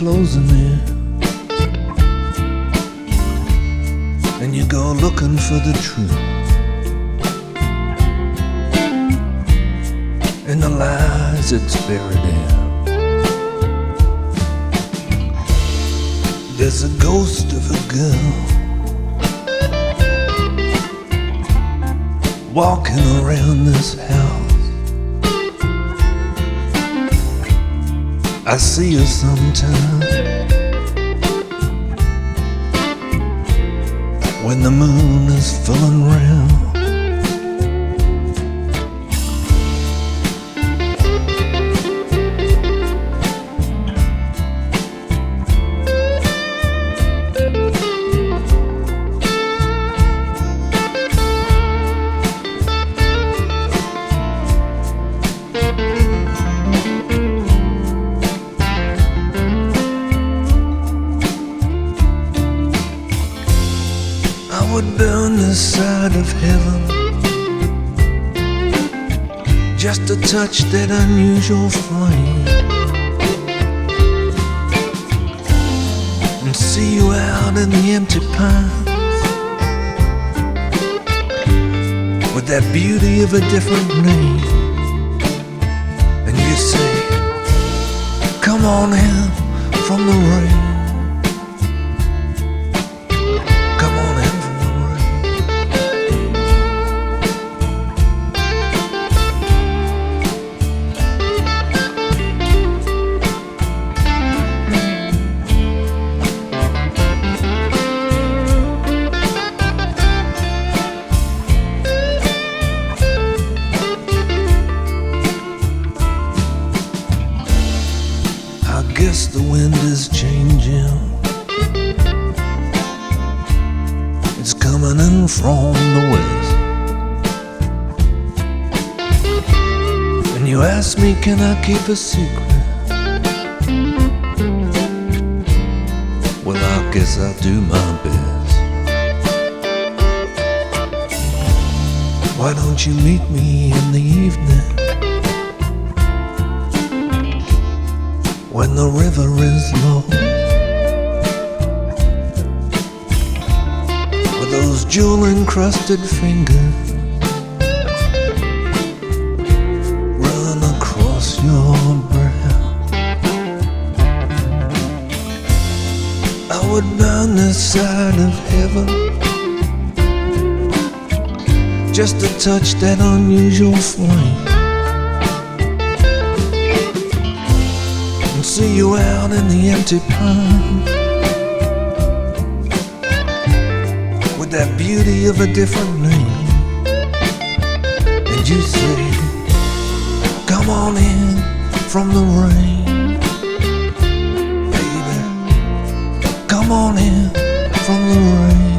closing in, and you go looking for the truth and the lies it's buried in. There's a ghost of a girl walking around this house. I see her sometimes when the moon is full and round. I would burn this side of heaven just to touch that unusual flame and see you out in the empty pines with that beauty of a different name. And you say, come on in from the rain. I guess the wind is changing. It's coming in from the west. And you ask me, can I keep a secret? Well, I guess I'll do my best. Why don't you meet me in the evening when the river is low, with those jewel-encrusted fingers run across your brow? I would burn this side of heaven just to touch that unusual flame and see you out in the empty pine with that beauty of a different name. And you say, come on in from the rain, baby, come on in from the rain.